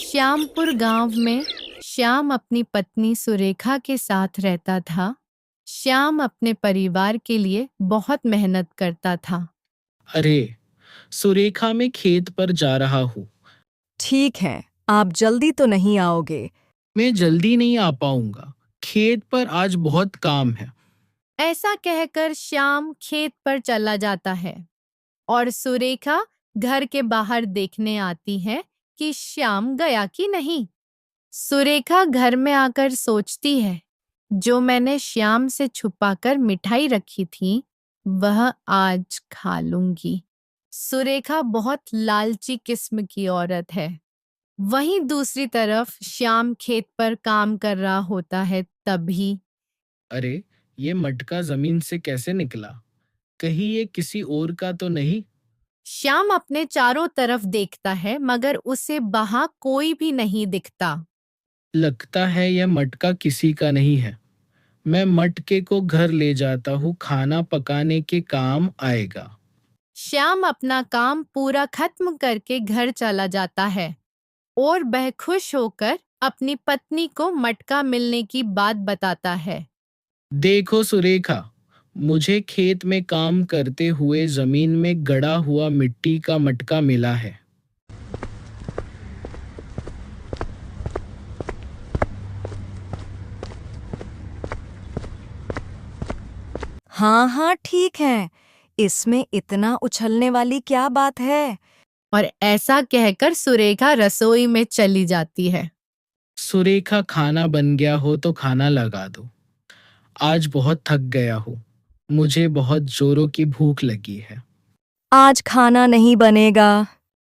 श्यामपुर गांव में श्याम अपनी पत्नी सुरेखा के साथ रहता था। श्याम अपने परिवार के लिए बहुत मेहनत करता था। अरे, सुरेखा मैं खेत पर जा रहा हूँ। ठीक है, आप जल्दी तो नहीं आओगे। मैं जल्दी नहीं आ पाऊंगा। खेत पर आज बहुत काम है। ऐसा कहकर श्याम खेत पर चला जाता है और सुरेखा घर के बाहर देखने आती है कि श्याम गया कि नहीं। सुरेखा घर में आकर सोचती है, जो मैंने श्याम से छुपाकर मिठाई रखी थी वह आज खा लूंगी। सुरेखा बहुत लालची किस्म की औरत है। वहीं दूसरी तरफ श्याम खेत पर काम कर रहा होता है। तभी अरे, ये मटका जमीन से कैसे निकला? कहीं ये किसी और का तो नहीं? श्याम अपने चारों तरफ देखता है मगर उसे वहां कोई भी नहीं दिखता। लगता है यह मटका किसी का नहीं है। मैं मटके को घर ले जाता हूँ, खाना पकाने के काम आएगा। श्याम अपना काम पूरा खत्म करके घर चला जाता है और वह खुश होकर अपनी पत्नी को मटका मिलने की बात बताता है। देखो सुरेखा, मुझे खेत में काम करते हुए जमीन में गड़ा हुआ मिट्टी का मटका मिला है। हाँ हाँ, ठीक है। इसमें इतना उछलने वाली क्या बात है? और ऐसा कहकर सुरेखा रसोई में चली जाती है। सुरेखा, खाना बन गया हो तो खाना लगा दो। आज बहुत थक गया हूँ। मुझे बहुत जोरों की भूख लगी है। आज खाना नहीं बनेगा।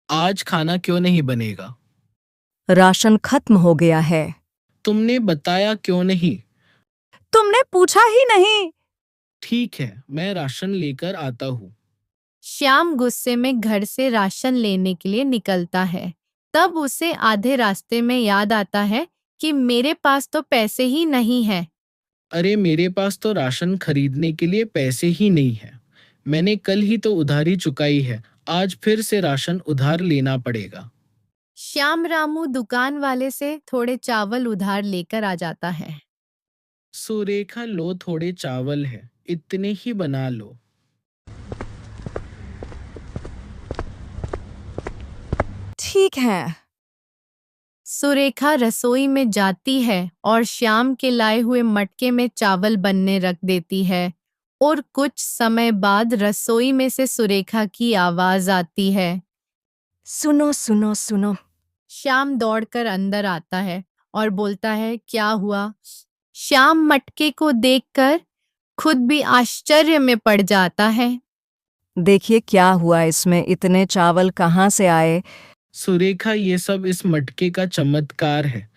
आज खाना क्यों नहीं बनेगा? राशन खत्म हो गया है। तुमने बताया क्यों नहीं? तुमने पूछा ही नहीं। ठीक है, मैं राशन लेकर आता हूँ। श्याम गुस्से में घर से राशन लेने के लिए निकलता है। तब उसे आधे रास्ते में याद आता है कि मेरे पास तो पैसे ही नहीं है। अरे, मेरे पास तो राशन खरीदने के लिए पैसे ही नहीं है। मैंने कल ही तो उधारी चुकाई है। आज फिर से राशन उधार लेना पड़ेगा। श्याम रामू दुकान वाले से थोड़े चावल उधार लेकर आ जाता है। सुरेखा, लो, थोड़े चावल है, इतने ही बना लो। ठीक है। सुरेखा रसोई में जाती है और श्याम के लाए हुए मटके में चावल बनने रख देती है। और कुछ समय बाद रसोई में से सुरेखा की आवाज आती है। सुनो सुनो सुनो। श्याम दौड़कर अंदर आता है और बोलता है, क्या हुआ? श्याम मटके को देखकर खुद भी आश्चर्य में पड़ जाता है। देखिए क्या हुआ, इसमें इतने चावल कहाँ से आए? सुरेखा, ये सब इस मटके का चमत्कार है।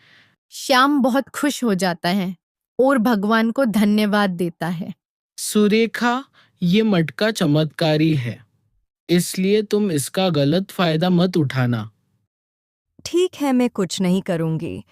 श्याम बहुत खुश हो जाता है और भगवान को धन्यवाद देता है। सुरेखा, ये मटका चमत्कारी है, इसलिए तुम इसका गलत फायदा मत उठाना। ठीक है, मैं कुछ नहीं करूंगी।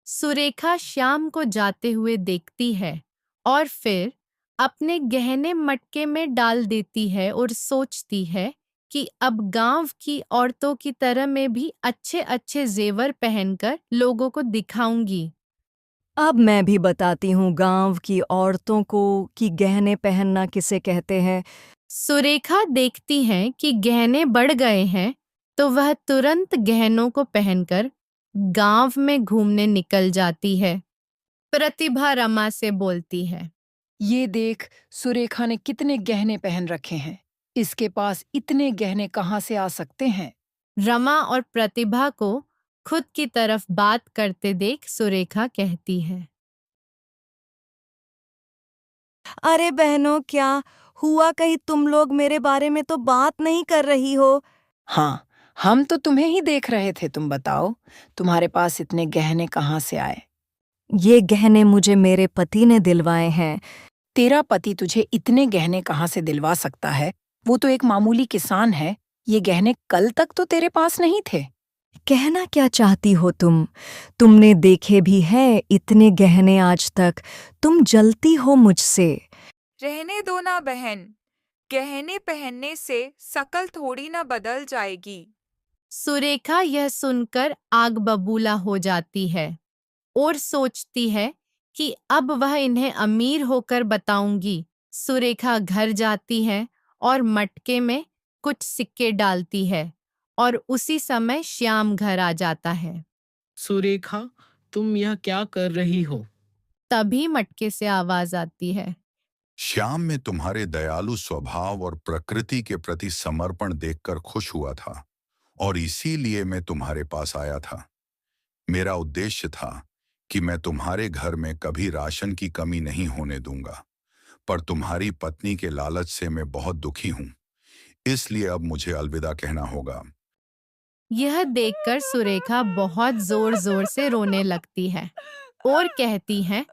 सुरेखा श्याम को जाते हुए देखती है और फिर अपने गहने मटके में डाल देती है और सोचती है कि अब गांव की औरतों की तरह मैं भी अच्छे अच्छे जेवर पहनकर लोगों को दिखाऊंगी। अब मैं भी बताती हूँ गांव की औरतों को कि गहने पहनना किसे कहते हैं। सुरेखा देखती है कि गहने बढ़ गए हैं तो वह तुरंत गहनों को पहनकर गांव में घूमने निकल जाती है। प्रतिभा रमा से बोलती है, ये देख, सुरेखा ने कितने गहने पहन रखे हैं। इसके पास इतने गहने कहाँ से आ सकते हैं? रमा और प्रतिभा को खुद की तरफ बात करते देख सुरेखा कहती है, अरे बहनों, क्या हुआ? कहीं तुम लोग मेरे बारे में तो बात नहीं कर रही हो? हाँ, हम तो तुम्हें ही देख रहे थे। तुम बताओ, तुम्हारे पास इतने गहने कहाँ से आए? ये गहने मुझे मेरे पति ने दिलवाए हैं। तेरा पति तुझे इतने गहने कहाँ से दिलवा सकता है? वो तो एक मामूली किसान है। ये गहने कल तक तो तेरे पास नहीं थे। कहना क्या चाहती हो तुम? तुमने देखे भी है इतने गहने आज तक। तुम जलती हो मुझसे। रहने दो ना बहन, गहने पहनने से शकल थोड़ी ना बदल जाएगी। सुरेखा यह सुनकर आग बबूला हो जाती है और सोचती है कि अब वह इन्हें अमीर होकर बताऊंगी। सुरेखा घर जाती है और मटके में कुछ सिक्के डालती है और उसी समय श्याम घर आ जाता है। सुरेखा, तुम यह क्या कर रही हो? तभी मटके से आवाज आती है। श्याम में तुम्हारे दयालु स्वभाव और प्रकृति के प्रति समर्पण देखकर खुश हुआ था और इसीलिए मैं तुम्हारे पास आया था। मेरा उद्देश्य था कि मैं तुम्हारे घर में कभी राशन की कमी नहीं होने दूंगा, पर तुम्हारी पत्नी के लालच से मैं बहुत दुखी हूं, इसलिए अब मुझे अलविदा कहना होगा। यह देखकर सुरेखा बहुत जोर जोर से रोने लगती है और कहती है,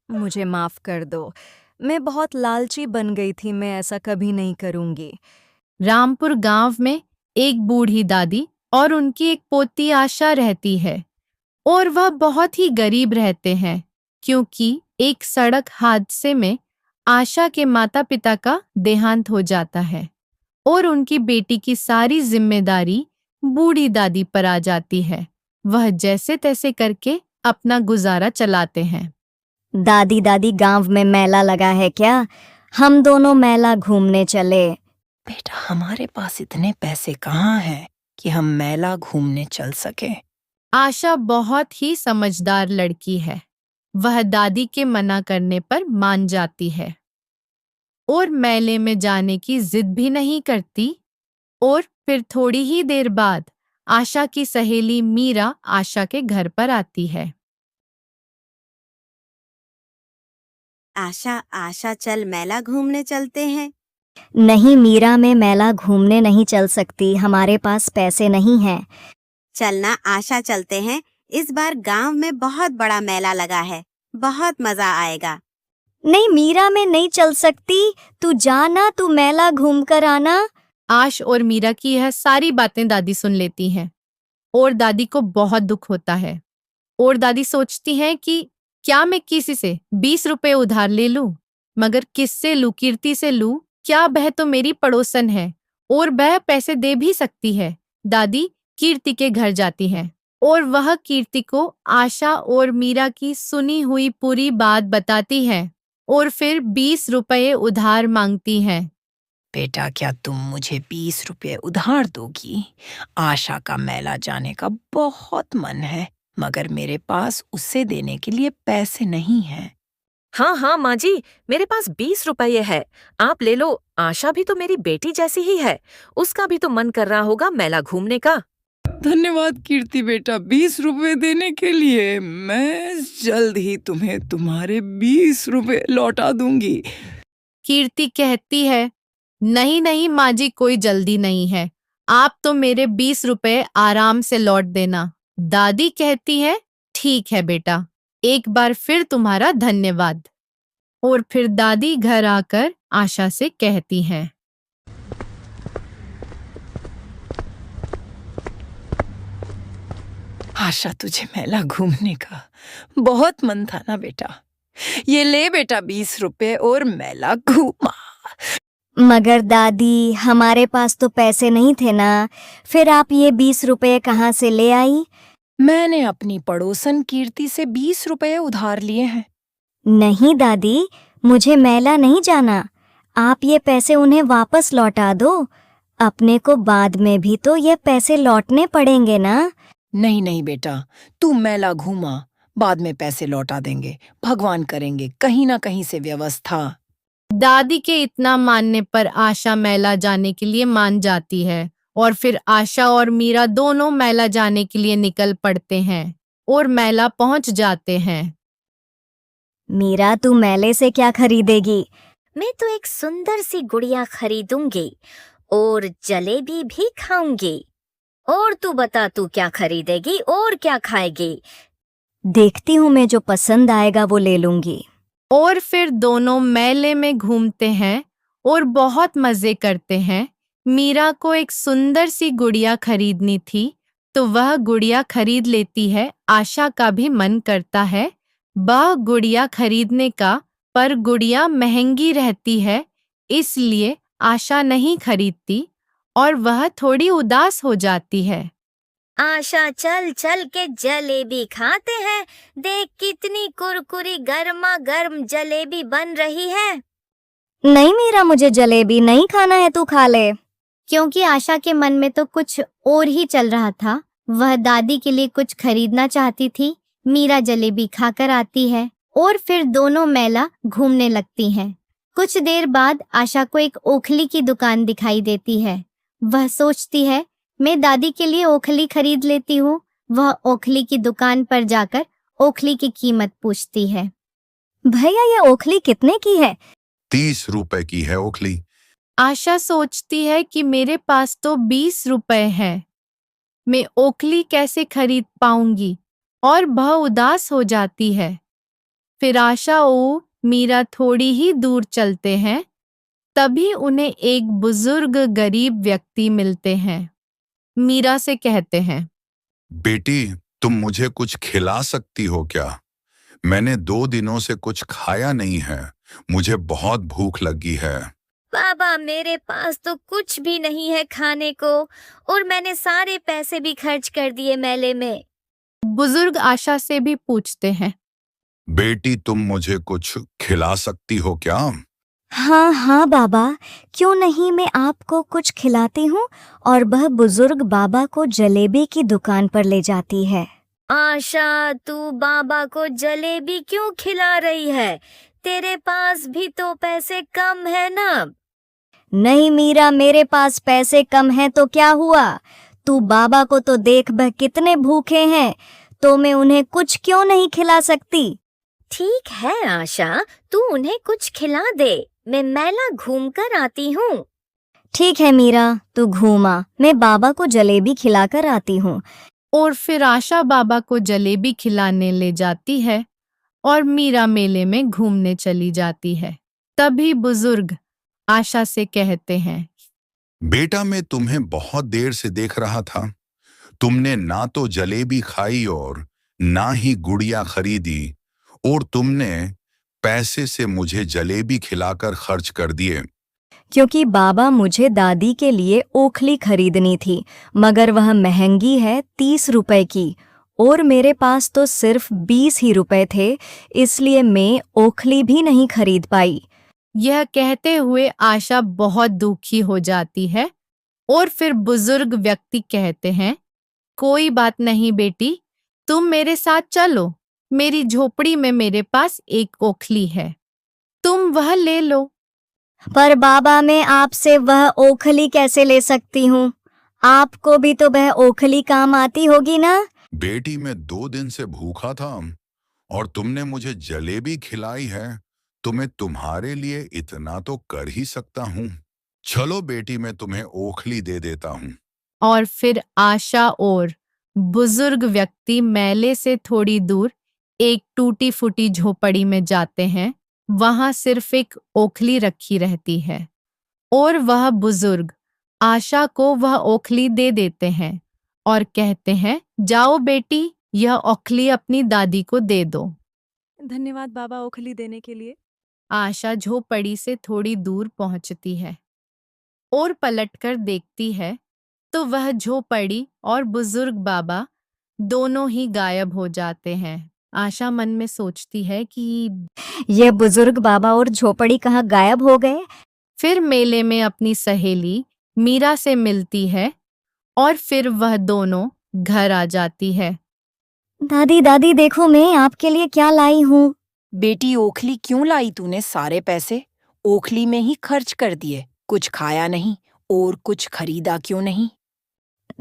मुझे माफ कर दो, मैं बहुत लालची बन गई थी, मैं ऐसा कभी नहीं करूंगी। रामपुर गांव में एक बूढ़ी दादी और उनकी एक पोती आशा रहती है और वह बहुत ही गरीब रहते हैं क्योंकि एक सड़क हादसे में आशा के माता पिता का देहांत हो जाता है और उनकी बेटी की सारी जिम्मेदारी बूढ़ी दादी पर आ जाती है। वह जैसे तैसे करके अपना गुजारा चलाते हैं। दादी दादी, गांव में मेला लगा है क्या? हम दोनों मेला घूमने चले। बेटा, हमारे पास इतने पैसे कहाँ हैं कि हम मेला घूमने चल सके। आशा बहुत ही समझदार लड़की है। वह दादी के मना करने पर मान जाती है और मेले में जाने की जिद भी नहीं करती। और फिर थोड़ी ही देर बाद आशा की सहेली मीरा आशा के घर पर आती है। आशा आशा, चल मेला घूमने चलते हैं। नहीं मीरा, मैं मेला घूमने नहीं चल सकती, हमारे पास पैसे नहीं हैं। चलना आशा, चलते हैं। इस बार गांव में बहुत बड़ा मेला लगा है, बहुत मजा आएगा। नहीं मीरा, मैं नहीं चल सकती, तू जाना, तू मेला घूम कर आना। आश और मीरा की यह सारी बातें दादी सुन लेती हैं और दादी को बहुत दुख होता है और दादी सोचती है कि क्या मैं किसी से 20 रुपए उधार ले लूं? मगर किससे लूं? कीर्ति से लूं? क्या वह तो मेरी पड़ोसन है और वह पैसे दे भी सकती है। दादी कीर्ति के घर जाती है और वह कीर्ति को आशा और मीरा की सुनी हुई पूरी बात बताती है और फिर 20 रुपए उधार मांगती है। बेटा, क्या तुम मुझे 20 रुपए उधार दोगी? आशा का मेला जाने का बहुत मन है, मगर मेरे पास उसे देने के लिए पैसे नहीं हैं। हाँ हाँ माँ जी, मेरे पास 20 रुपये है, आप ले लो। आशा भी तो मेरी बेटी जैसी ही है, उसका भी तो मन कर रहा होगा मेला घूमने का। धन्यवाद कीर्ति बेटा, 20 रुपए देने के लिए। मैं जल्द ही तुम्हें तुम्हारे 20 रुपए लौटा दूंगी। कीर्ति कहती है, नहीं नहीं माँ जी, कोई जल्दी नहीं है, आप तो मेरे 20 रुपए आराम से लौट देना। दादी कहती है, ठीक है बेटा, एक बार फिर तुम्हारा धन्यवाद। और फिर दादी घर आकर आशा से कहती हैं, आशा, तुझे मेला घूमने का बहुत मन था ना बेटा? ये ले बेटा 20 रुपए और मेला घूमा। मगर दादी, हमारे पास तो पैसे नहीं थे ना, फिर आप ये 20 रुपए कहाँ से ले आई? मैंने अपनी पड़ोसन कीर्ति से 20 रुपए उधार लिए हैं। नहीं दादी, मुझे मेला नहीं जाना, आप ये पैसे उन्हें वापस लौटा दो। अपने को बाद में भी तो ये पैसे लौटने पड़ेंगे ना। नहीं नहीं बेटा, तू मेला घूमा, बाद में पैसे लौटा देंगे, भगवान करेंगे कहीं ना कहीं से व्यवस्था। दादी के इतना मानने पर आशा मेला जाने के लिए मान जाती है और फिर आशा और मीरा दोनों मेला जाने के लिए निकल पड़ते हैं और मेला पहुंच जाते हैं। मीरा, तू मेले से क्या खरीदेगी? मैं तो एक सुंदर सी गुड़िया खरीदूंगी और जलेबी भी खाऊंगी। और तू बता, तू क्या खरीदेगी और क्या खाएगी? देखती हूँ, मैं जो पसंद आएगा वो ले लूंगी। और फिर दोनों मेले में घूमते हैं और बहुत मजे करते हैं। मीरा को एक सुंदर सी गुड़िया खरीदनी थी तो वह गुड़िया खरीद लेती है। आशा का भी मन करता है वह गुड़िया खरीदने का, पर गुड़िया महंगी रहती है, इसलिए आशा नहीं खरीदती और वह थोड़ी उदास हो जाती है। आशा चल चल के जलेबी खाते हैं। देख कितनी कुरकुरी गर्मा गर्म जलेबी बन रही है। नहीं मीरा, मुझे जलेबी नहीं खाना है, तू खा ले। क्योंकि आशा के मन में तो कुछ और ही चल रहा था। वह दादी के लिए कुछ खरीदना चाहती थी। मीरा जलेबी खाकर आती है और फिर दोनों मेला घूमने लगती हैं। कुछ देर बाद आशा को एक ओखली की दुकान दिखाई देती है। वह सोचती है, मैं दादी के लिए ओखली खरीद लेती हूँ। वह ओखली की दुकान पर जाकर ओखली की कीमत पूछती है। भैया, ये ओखली कितने की है? 30 रुपए की है ओखली। आशा सोचती है कि मेरे पास तो 20 रुपए है, मैं ओखली कैसे खरीद पाऊंगी, और वह उदास हो जाती है। फिर आशा और मीरा थोड़ी ही दूर चलते हैं। तभी उन्हें एक बुजुर्ग गरीब व्यक्ति मिलते हैं। मीरा से कहते हैं, बेटी, तुम मुझे कुछ खिला सकती हो क्या? मैंने 2 दिनों से कुछ खाया नहीं है। मुझे बहुत भूख लगी है। बाबा, मेरे पास तो कुछ भी नहीं है खाने को, और मैंने सारे पैसे भी खर्च कर दिए मेले में। बुजुर्ग आशा से भी पूछते हैं, बेटी, तुम मुझे कुछ खिला सकती हो क्या? हाँ हाँ बाबा, क्यों नहीं, मैं आपको कुछ खिलाती हूँ। और वह बुजुर्ग बाबा को जलेबी की दुकान पर ले जाती है। आशा, तू बाबा को जलेबी क्यों खिला रही है? तेरे पास भी तो पैसे कम है ना। नहीं मीरा, मेरे पास पैसे कम हैं तो क्या हुआ? तू बाबा को तो देख, वह कितने भूखे हैं, तो मैं उन्हें कुछ क्यों नहीं खिला सकती? ठीक है आशा, तू उन्हें कुछ खिला दे। मैं मेला घूम कर आती हूँ। ठीक है मीरा, तू घूमा, मैं बाबा को जलेबी खिलाकर आती हूँ। और फिर आशा बाबा को जलेबी खिलाने ले जाती है और मीरा मेले में घूमने चली जाती है। तभी बुजुर्ग आशा से कहते हैं, बेटा, मैं तुम्हें बहुत देर से देख रहा था। तुमने ना तो जलेबी खाई और ना ही गुड़िया खरीदी, और तुमने पैसे से मुझे जलेबी खिलाकर खर्च कर दिए। क्योंकि बाबा, मुझे दादी के लिए ओखली खरीदनी थी, मगर वह महंगी है 30 रुपए की, और मेरे पास तो सिर्फ 20 ही रुपए थे, इसलिए मैं ओखली भी नहीं खरीद पाई। यह कहते हुए आशा बहुत दुखी हो जाती है। और फिर बुजुर्ग व्यक्ति कहते हैं, कोई बात नहीं बेटी, तुम मेरे साथ चलो। मेरी झोपड़ी में मेरे पास एक ओखली है, तुम वह ले लो। पर बाबा, मैं आपसे वह ओखली कैसे ले सकती हूँ? आपको भी तो वह ओखली काम आती होगी ना? बेटी, मैं 2 दिन से भूखा था और तुमने मुझे जलेबी खिलाई है, तो मैं तुम्हारे लिए इतना तो कर ही सकता हूँ। चलो बेटी, मैं तुम्हें ओखली दे देता हूँ। और फिर आशा और बुजुर्ग व्यक्ति मेले से थोड़ी दूर एक टूटी फूटी झोपड़ी में जाते हैं। वहां सिर्फ एक ओखली रखी रहती है और वह बुजुर्ग आशा को वह ओखली दे देते हैं और कहते हैं, जाओ बेटी, यह ओखली अपनी दादी को दे दो। धन्यवाद बाबा ओखली देने के लिए। आशा झोपड़ी से थोड़ी दूर पहुंचती है और पलटकर देखती है तो वह झोपड़ी और बुजुर्ग बाबा दोनों ही गायब हो जाते हैं। आशा मन में सोचती है कि ये बुजुर्ग बाबा और झोपड़ी कहाँ गायब हो गए? फिर मेले में अपनी सहेली मीरा से मिलती है और फिर वह दोनों घर आ जाती है। दादी दादी, देखो मैं आपके लिए क्या लाई हूँ। बेटी, ओखली क्यों लाई तूने? सारे पैसे ओखली में ही खर्च कर दिए, कुछ खाया नहीं और कुछ खरीदा क्यों नहीं?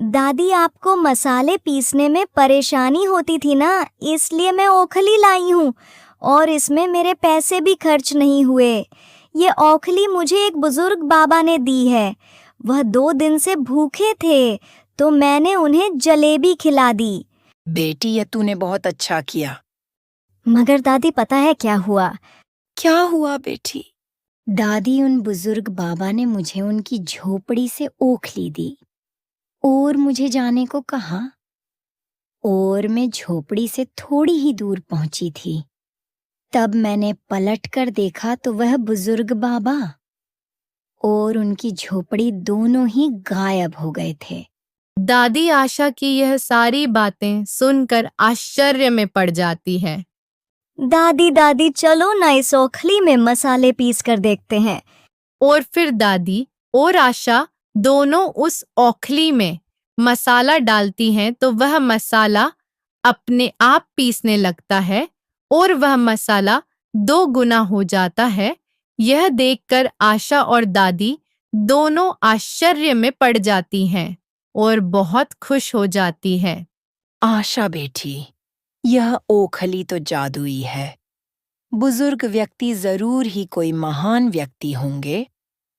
दादी, आपको मसाले पीसने में परेशानी होती थी ना, इसलिए मैं ओखली लाई हूँ, और इसमें मेरे पैसे भी खर्च नहीं हुए। ये ओखली मुझे एक बुजुर्ग बाबा ने दी है। वह 2 दिन से भूखे थे, तो मैंने उन्हें जलेबी खिला दी। बेटी, ये तूने बहुत अच्छा किया। मगर दादी, पता है क्या हुआ? क्या हुआ बेटी? दादी, उन बुजुर्ग बाबा ने मुझे उनकी झोपड़ी से ओखली दी और मुझे जाने को कहा, और मैं झोपड़ी से थोड़ी ही दूर पहुंची थी। तब मैंने पलट कर देखा तो वह बुजुर्ग बाबा और उनकी झोपड़ी दोनों ही गायब हो गए थे। दादी आशा की यह सारी बातें सुनकर आश्चर्य में पड़ जाती है। दादी दादी चलो ना इस ओखली में मसाले पीस कर देखते हैं। और फिर दादी और आशा दोनों उस ओखली में मसाला डालती हैं तो वह मसाला अपने आप पीसने लगता है और वह मसाला 2 गुना हो जाता है। यह देखकर आशा और दादी दोनों आश्चर्य में पड़ जाती हैं और बहुत खुश हो जाती है। आशा बेटी, यह ओखली तो जादुई है। बुजुर्ग व्यक्ति जरूर ही कोई महान व्यक्ति होंगे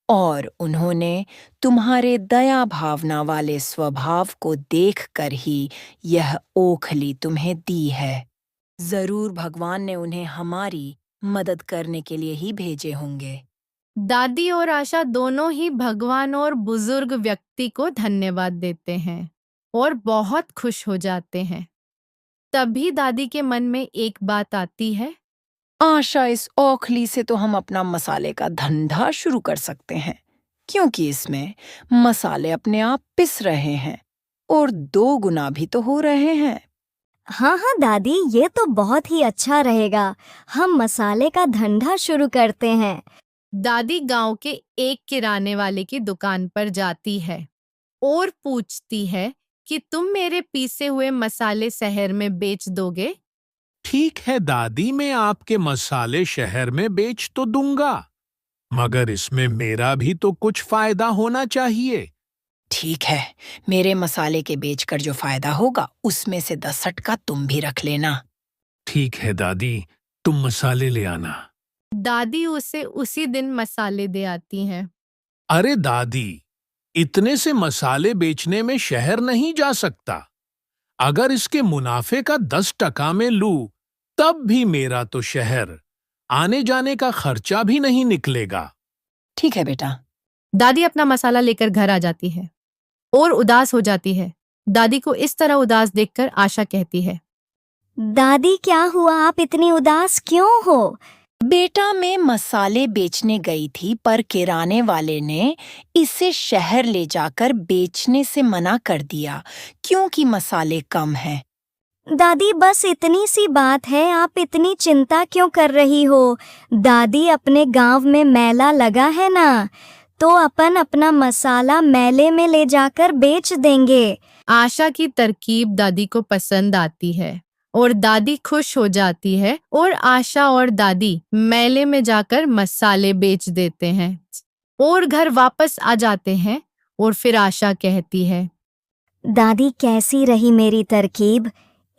और उन्होंने तुम्हारे दया भावना वाले स्वभाव को देखकर ही यह ओखली तुम्हें दी है। जरूर भगवान ने उन्हें हमारी मदद करने के लिए ही भेजे होंगे। दादी और आशा दोनों ही भगवान और बुजुर्ग व्यक्ति को धन्यवाद देते हैं और बहुत खुश हो जाते हैं। तभी दादी के मन में एक बात आती है। आशा, इस ओखली से तो हम अपना मसाले का धंधा शुरू कर सकते हैं, क्योंकि इसमें मसाले अपने आप पिस रहे हैं और 2 गुना भी तो हो रहे हैं। हाँ हाँ दादी, ये तो बहुत ही अच्छा रहेगा। हम मसाले का धंधा शुरू करते हैं। दादी गांव के एक किराने वाले की दुकान पर जाती है और पूछती है कि तुम मेरे पीसे हुए मसाले शहर में बेच दोगे? ठीक है दादी, मैं आपके मसाले शहर में बेच तो दूंगा, मगर इसमें मेरा भी तो कुछ फायदा होना चाहिए। ठीक है, मेरे मसाले के बेचकर जो फायदा होगा उसमें से 10% तुम भी रख लेना। ठीक है दादी, तुम मसाले ले आना। दादी उसे उसी दिन मसाले दे आती हैं। अरे दादी, इतने से मसाले बेचने में शहर नहीं जा सकता। अगर इसके मुनाफे का 10% में लूं, तब भी मेरा तो शहर आने जाने का खर्चा भी नहीं निकलेगा। ठीक है बेटा। दादी अपना मसाला लेकर घर आ जाती है और उदास हो जाती है। दादी को इस तरह उदास देखकर आशा कहती है, दादी क्या हुआ, आप इतनी उदास क्यों हो? बेटा, मैं मसाले बेचने गई थी, पर किराने वाले ने इसे शहर ले जाकर बेचने से मना कर दिया क्योंकि मसाले कम हैं। दादी बस इतनी सी बात है, आप इतनी चिंता क्यों कर रही हो? दादी, अपने गांव में मेला लगा है ना, तो अपन अपना मसाला मेले में ले जाकर बेच देंगे। आशा की तरकीब दादी को पसंद आती है और दादी खुश हो जाती है और आशा और दादी मेले में जाकर मसाले बेच देते हैं और घर वापस आ जाते हैं। और फिर आशा कहती है, दादी कैसी रही मेरी तरकीब?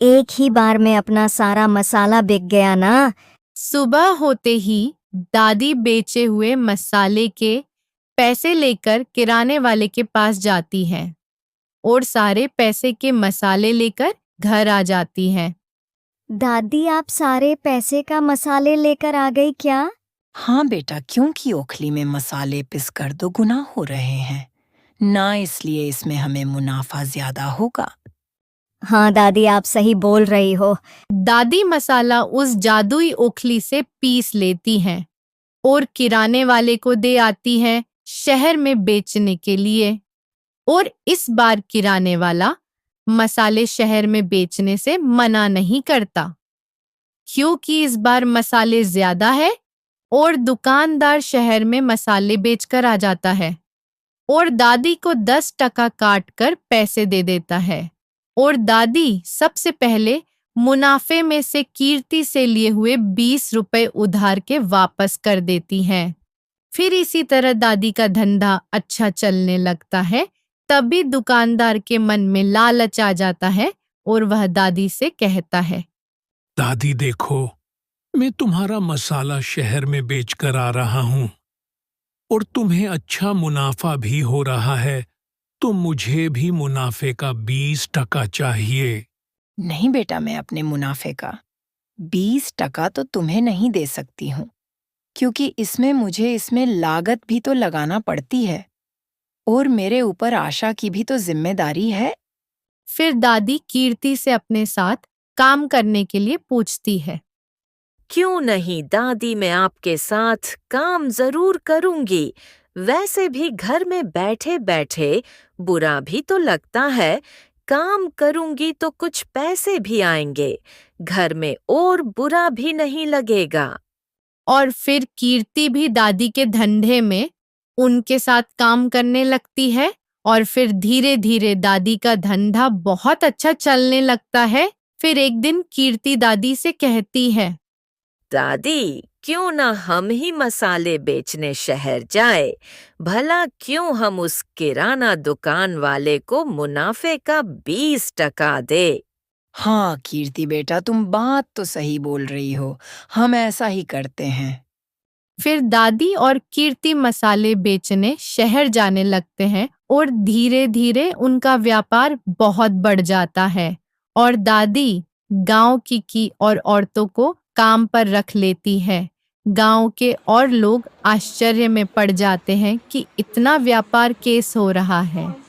एक ही बार में अपना सारा मसाला बिक गया ना। सुबह होते ही दादी बेचे हुए मसाले के पैसे लेकर किराने वाले के पास जाती हैं और सारे पैसे के मसाले लेकर घर आ जाती हैं। दादी, आप सारे पैसे का मसाले लेकर आ गई क्या? हाँ बेटा, क्योंकि ओखली में मसाले पिसकर 2 गुना हो रहे हैं ना, इसलिए इसमें हमें मुनाफा ज्यादा होगा। हाँ दादी, आप सही बोल रही हो। दादी मसाला उस जादुई ओखली से पीस लेती हैं और किराने वाले को दे आती हैं शहर में बेचने के लिए। और इस बार किराने वाला मसाले शहर में बेचने से मना नहीं करता, क्योंकि इस बार मसाले ज्यादा है और दुकानदार शहर में मसाले बेचकर आ जाता है और दादी को 10% काट कर पैसे दे देता है। और दादी सबसे पहले मुनाफे में से कीर्ति से लिए हुए 20 रुपए उधार के वापस कर देती हैं। फिर इसी तरह दादी का धंधा अच्छा चलने लगता है। तभी दुकानदार के मन में लालच आ जाता है और वह दादी से कहता है, दादी देखो, मैं तुम्हारा मसाला शहर में बेचकर आ रहा हूँ और तुम्हें अच्छा मुनाफा भी हो रहा है, तो मुझे भी मुनाफे का 20% चाहिए। नहीं बेटा, मैं अपने मुनाफे का 20% तो तुम्हें नहीं दे सकती हूँ, क्योंकि मुझे इसमें लागत भी तो लगाना पड़ती है और मेरे ऊपर आशा की भी तो जिम्मेदारी है। फिर दादी कीर्ति से अपने साथ काम करने के लिए पूछती है। क्यों नहीं दादी, मैं आपके साथ काम जरूर करूंगी। वैसे भी घर में बैठे बैठे बुरा भी तो लगता है। काम करूंगी तो कुछ पैसे भी आएंगे, घर में और बुरा भी नहीं लगेगा। और फिर कीर्ति भी दादी के धंधे में उनके साथ काम करने लगती है और फिर धीरे धीरे दादी का धंधा बहुत अच्छा चलने लगता है। फिर एक दिन कीर्ति दादी से कहती है, दादी, क्यों ना हम ही मसाले बेचने शहर जाए? भला क्यों हम उस किराना दुकान वाले को मुनाफे का 20% दे? हाँ कीर्ति बेटा, तुम बात तो सही बोल रही हो, हम ऐसा ही करते हैं। फिर दादी और कीर्ति मसाले बेचने शहर जाने लगते हैं और धीरे धीरे उनका व्यापार बहुत बढ़ जाता है और दादी गांव की और औरतों को काम पर रख लेती है। गांव के और लोग आश्चर्य में पड़ जाते हैं कि इतना व्यापार कैसे हो रहा है।